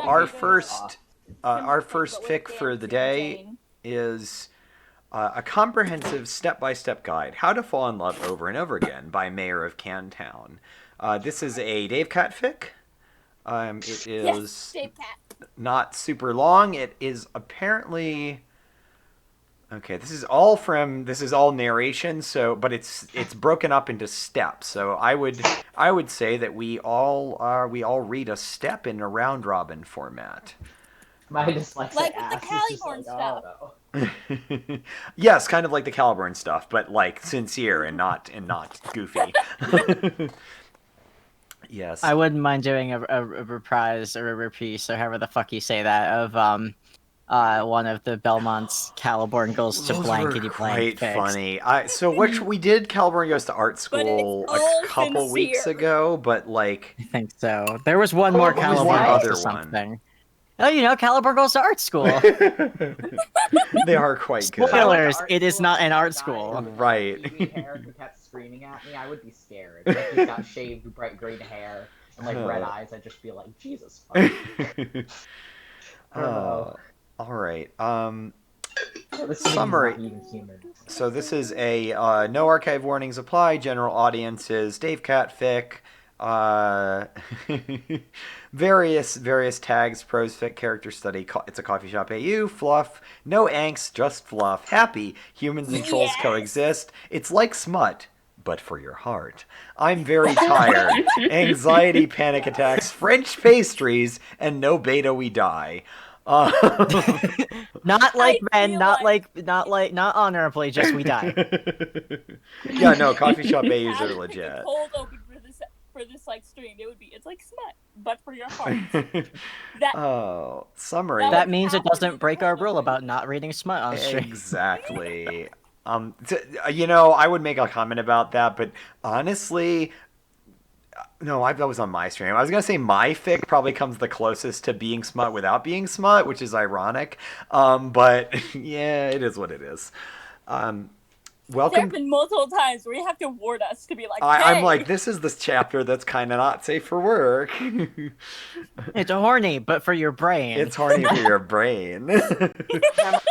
So our first pick for the day is a comprehensive step-by-step guide: How to Fall in Love Over and Over Again by Mayor of Cantown. This is a Dave Cat fic. It is Dave Cat. not super long. It is apparently okay. This is all narration. But it's broken up into steps. So I would say that we all read a step in a round robin format. My dyslexic Like with the ass is just Caliborn like, stuff. oh no. Yes, kind of like the Caliburn stuff, but like sincere and not goofy. Yes. I wouldn't mind doing a reprise or a reprise or however the fuck you say that of one of the Belmont's Caliborn goes to Those blankety were blank quite fics. funny. So which we did Caliburn Goes to Art School But a it's all couple sincere. weeks ago, but like I think so. There was one more What was Caliborn one goes other to one? something. Oh, Caliburn goes to art school. they are quite good. Spoilers, Art it is school not an and art guy school. with, like, Right. kiwi hair who kept screaming at me, I would be scared. Like, he's got shaved bright green hair and like red eyes. I'd just be like, Jesus fuck. Oh, all right. This thing's Summary. not even human. So this is a no archive warnings apply. General audiences. Dave Cat fic. Various tags, prose fic, character study. It's a coffee shop AU. Fluff. No angst, just fluff. Happy. Humans and trolls Yes. coexist. It's like smut, but for your heart. I'm very tired. Anxiety, panic attacks, French pastries, and no beta we die. Not like I men, feel not honorably, just we die. Yeah, no, coffee shop If AUs I are had to pick legit. a cold open for this like stream, it would be it's like smut, but for your heart. That Oh, summary. That means it doesn't break our rule about not reading smut on stream. Exactly. I would make a comment about that, but honestly, no, that was on my stream. I was gonna say my fic probably comes the closest to being smut without being smut, which is ironic. But yeah, it is what it is. there Welcome. have been multiple times where you have to ward us to be like, I'm hey. like, this is this chapter that's kind of not safe for work. It's horny, but for your brain. It's horny for your brain.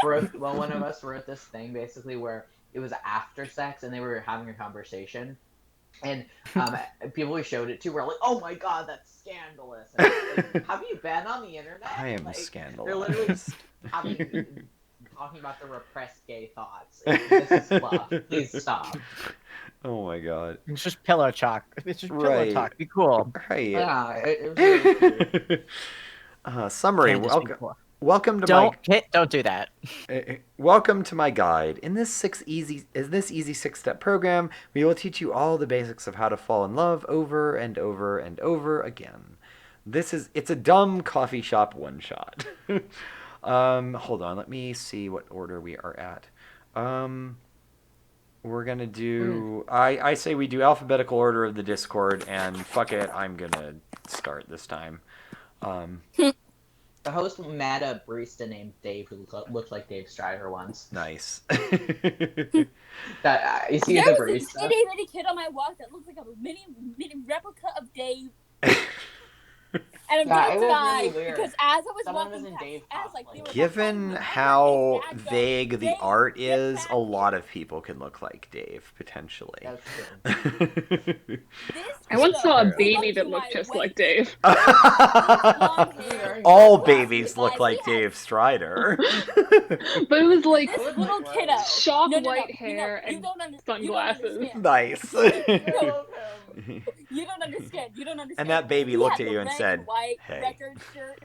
One of us wrote this thing basically where it was after sex and they were having a conversation, and people we showed it to were like, "Oh my god, that's scandalous!" And like, have you been on the internet? I am like, scandalous. They're literally talking about the repressed gay thoughts. This is fluff. Please stop. Oh my god. It's just pillow talk. It's just pillow Right. talk. Be cool. Right. Yeah, it was really cool. Summary. Can't just be cool. Welcome to Don't do that. welcome to my guide. In this easy 6-step program, we will teach you all the basics of how to fall in love over and over and over again. It's a dumb coffee shop one shot. Hold on, let me see what order we are at. We're gonna do. I say we do alphabetical order of the Discord, and fuck it, I'm gonna start this time. The host met a barista named Dave who looked like Dave Strider once. Nice. That is he There the was barista? this itty bitty kid on my walk that looked like a mini replica of Dave. And I'm Yeah, gonna it was die really weird. because as I was Someone walking was in past, Dave as like they cosplay. were Given behind me, how I had this vague bad the Dave, art get is, back a lot of people can look like Dave, potentially. That's true. This I once saw a kiddo baby came that to looked my just wedding. like Dave. Long hair. All Glasses, babies look guys, like we had Dave Strider. But it was like This little kiddo. shock No, no, no. white hair you and don't understand. sunglasses. Nice. You don't understand. You don't understand. And that baby He looked had at the you and red said, white "Hey." record shirt.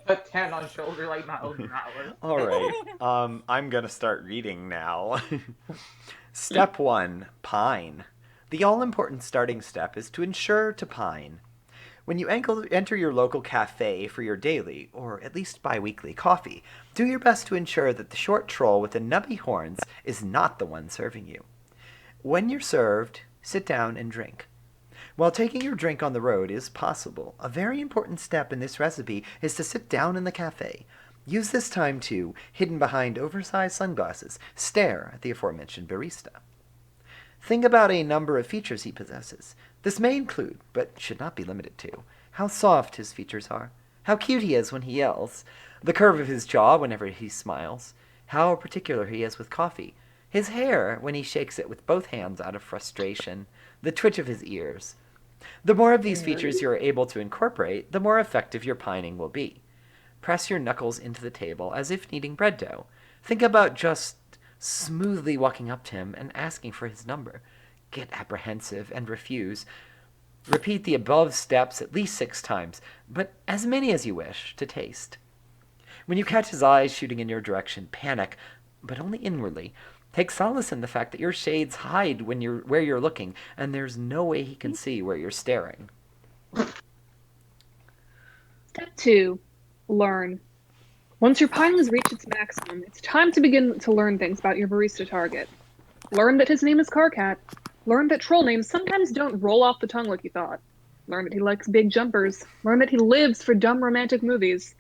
A 10 on shoulder like Miles Morales. All right. I'm going to start reading now. Step 1, pine. The all-important starting step is to ensure to pine. When you enter your local cafe for your daily, or at least bi-weekly coffee, do your best to ensure that the short troll with the nubby horns is not the one serving you. When you're served, sit down and drink. While taking your drink on the road is possible, a very important step in this recipe is to sit down in the cafe. Use this time to, hidden behind oversized sunglasses, stare at the aforementioned barista. Think about a number of features he possesses. This may include, but should not be limited to, How soft his features are. How cute he is when he yells. The curve of his jaw whenever he smiles. How particular he is with coffee. His hair when he shakes it with both hands out of frustration. The twitch of his ears. The more of these features you are able to incorporate, the more effective your pining will be. Press your knuckles into the table as if kneading bread dough. Think about just smoothly walking up to him and asking for his number. Get apprehensive and refuse. Repeat the above steps at least 6 times, but as many as you wish, to taste. When you catch his eyes shooting in your direction, panic, but only inwardly. Take solace in the fact that your shades hide where you're looking, and there's no way he can see where you're staring. Step 2. Learn. Once your pining has reached its maximum, it's time to begin to learn things about your barista target. Learn that his name is Carcat. Learn that troll names sometimes don't roll off the tongue like you thought. Learn that he likes big jumpers. Learn that he lives for dumb romantic movies.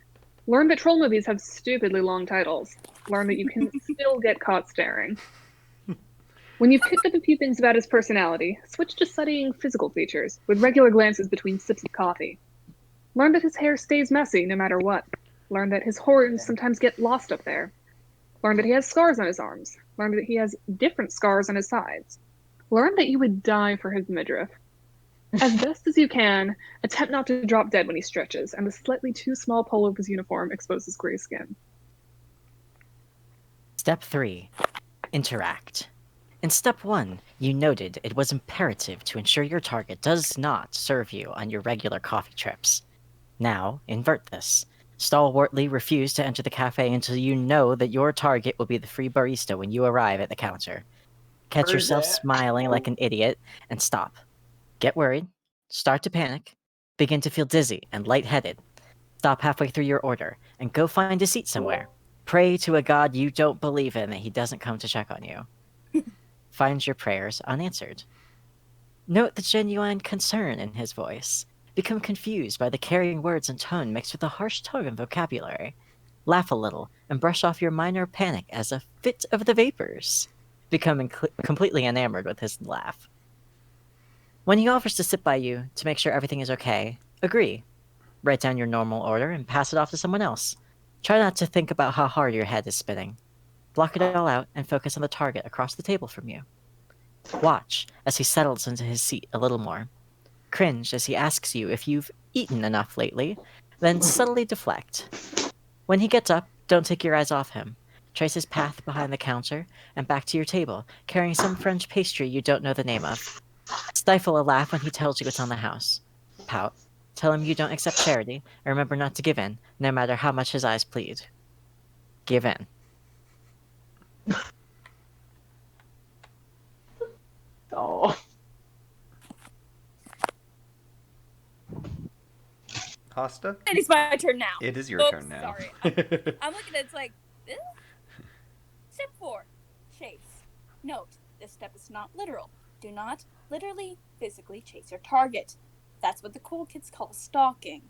Learn that troll movies have stupidly long titles. Learn that you can still get caught staring. When you've picked up a few things about his personality, switch to studying physical features, with regular glances between sips of coffee. Learn that his hair stays messy no matter what. Learn that his horns sometimes get lost up there. Learn that he has scars on his arms. Learn that he has different scars on his sides. Learn that you would die for his midriff. As best as you can, attempt not to drop dead when he stretches, and the slightly too small polo of his uniform exposes gray skin. Step 3. Interact. In Step 1, you noted it was imperative to ensure your target does not serve you on your regular coffee trips. Now, invert this. Stalwartly refuse to enter the cafe until you know that your target will be the free barista when you arrive at the counter. Catch yourself smiling like an idiot, and stop. Get worried, start to panic, begin to feel dizzy and lightheaded. Stop halfway through your order, and go find a seat somewhere. Pray to a god you don't believe in that he doesn't come to check on you. Find your prayers unanswered. Note the genuine concern in his voice. Become confused by the carrying words and tone mixed with a harsh tone and vocabulary. Laugh a little, and brush off your minor panic as a fit of the vapors. Becoming completely enamored with his laugh. When he offers to sit by you to make sure everything is okay, agree. Write down your normal order and pass it off to someone else. Try not to think about how hard your head is spinning. Block it all out and focus on the target across the table from you. Watch as he settles into his seat a little more. Cringe as he asks you if you've eaten enough lately, then subtly deflect. When he gets up, don't take your eyes off him. Trace his path behind the counter and back to your table, carrying some French pastry you don't know the name of. Stifle a laugh when he tells you it's on the house. Pout. Tell him you don't accept charity, and remember not to give in, no matter how much his eyes plead. Give in. Oh. Hosta? And it's my turn now. It is your Oops, turn now. Sorry. I'm looking at it's like, eh? Step 4. Chase. Note, this step is not literal. Do not literally, physically chase your target. That's what the cool kids call stalking.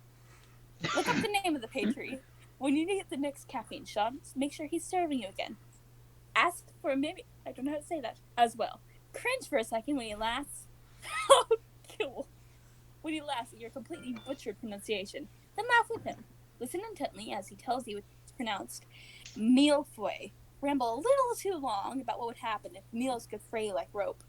Look up the name of the pastry. When you need the next caffeine shot, make sure he's serving you again. Ask for a maybe. I don't know how to say that as well. Cringe for a second when he laughs. Oh, cool. When he laughs at your completely butchered pronunciation, then laugh with him. Listen intently as he tells you it's pronounced mille-feuille. Ramble a little too long about what would happen if meals could fray like rope.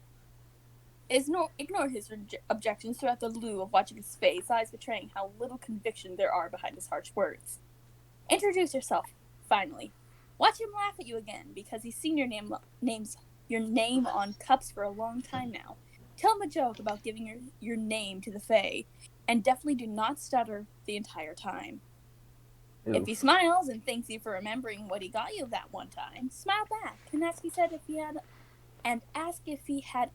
Ignore his objections throughout the lieu of watching his face, eyes betraying how little conviction there are behind his harsh words. Introduce yourself, finally. Watch him laugh at you again, because he's seen your name on cups for a long time now. Tell him a joke about giving your name to the Fae, and definitely do not stutter the entire time. Oof. If he smiles and thanks you for remembering what he got you that one time, smile back and ask if he had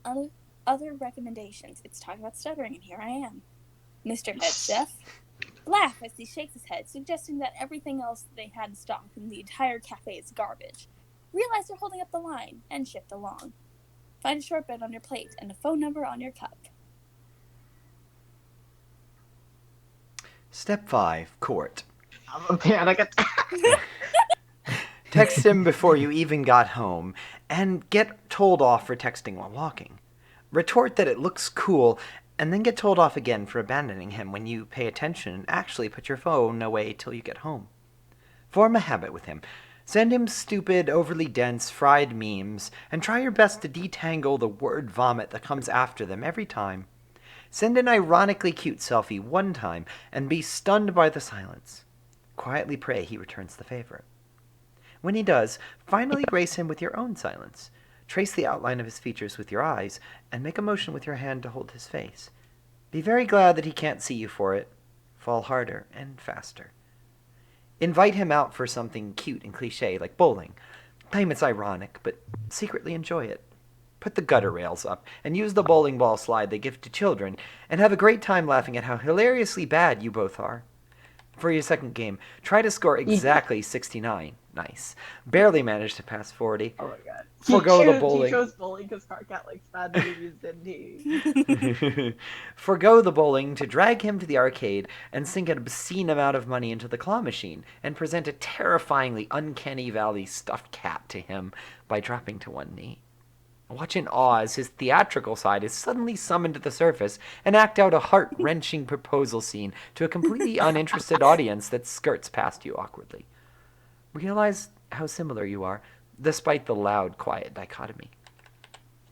other recommendations. It's talking about stuttering, and here I am. Mr. Head Chef. Laugh as he shakes his head, suggesting that everything else they had in stock in the entire cafe is garbage. Realize they're holding up the line, and shift along. Find a shortbread on your plate and a phone number on your cup. Step 5. Court. I'm a panic attack. Text him before you even got home, and get told off for texting while walking. Retort that it looks cool, and then get told off again for abandoning him when you pay attention and actually put your phone away till you get home. Form a habit with him. Send him stupid, overly dense, fried memes, and try your best to detangle the word vomit that comes after them every time. Send an ironically cute selfie one time and be stunned by the silence. Quietly pray he returns the favor. When he does, finally grace him with your own silence. Trace the outline of his features with your eyes, and make a motion with your hand to hold his face. Be very glad that he can't see you for it. Fall harder and faster. Invite him out for something cute and cliche like bowling. Claim it's ironic, but secretly enjoy it. Put the gutter rails up, and use the bowling ball slide they give to children, and have a great time laughing at how hilariously bad you both are. For your second game, try to score exactly 69. Nice. Barely managed to pass 40. Oh my god. Forgo the bowling. He chose bowling because Carcat likes bad movies, didn't he? Forgo the bowling to drag him to the arcade and sink an obscene amount of money into the claw machine and present a terrifyingly uncanny valley stuffed cat to him by dropping to one knee. Watch in awe as his theatrical side is suddenly summoned to the surface and act out a heart-wrenching proposal scene to a completely uninterested audience that skirts past you awkwardly. Realize how similar you are, despite the loud, quiet dichotomy.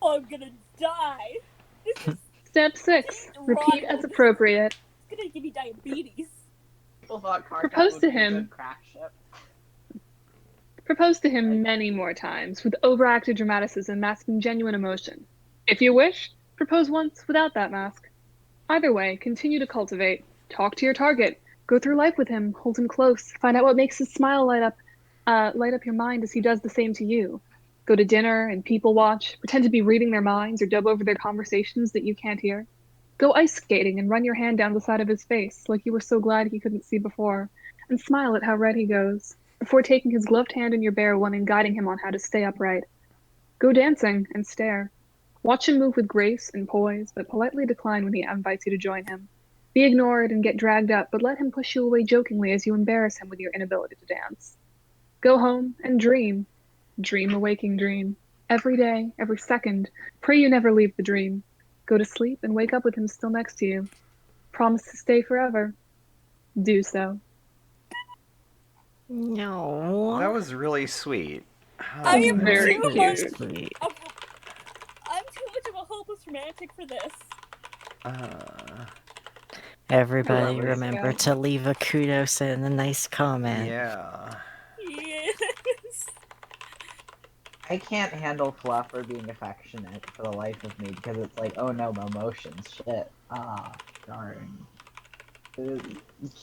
Oh, I'm gonna die. This is Step 6. Repeat as appropriate. gonna give me diabetes. People thought Carcat Propose would to be a him. good crack ship. Propose to him many more times, with overacted dramaticism masking genuine emotion. If you wish, propose once without that mask. Either way, continue to cultivate. Talk to your target. Go through life with him. Hold him close. Find out what makes his smile light up your mind as he does the same to you. Go to dinner and people watch. Pretend to be reading their minds or dub over their conversations that you can't hear. Go ice skating and run your hand down the side of his face like you were so glad he couldn't see before, and smile at how red he goes, before taking his gloved hand in your bare one and guiding him on how to stay upright. Go dancing and stare. Watch him move with grace and poise, but politely decline when he invites you to join him. Be ignored and get dragged up, but let him push you away jokingly as you embarrass him with your inability to dance. Go home and dream. Dream a waking dream. Every day, every second, pray you never leave the dream. Go to sleep and wake up with him still next to you. Promise to stay forever. Do so. No. That was really sweet. I am Very too cute. much. Sweet. I'm too much of a hopeless romantic for this. Everybody Remember, remember to leave a kudos and a nice comment. Yeah. Yes. I can't handle fluff or being affectionate for the life of me because it's like, oh no, my emotions, shit. Ah, darn.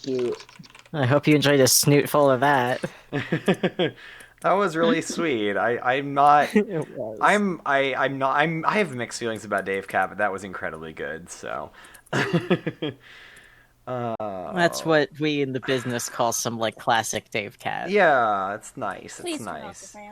Cute. I hope you enjoyed a snoot full of that. That was really sweet. I'm not. It was. I'm not. I have mixed feelings about Dave Cat, but that was incredibly good. So. That's what we in the business call some like classic Dave Cat. Yeah, it's nice. Please It's turn off the nice. fan.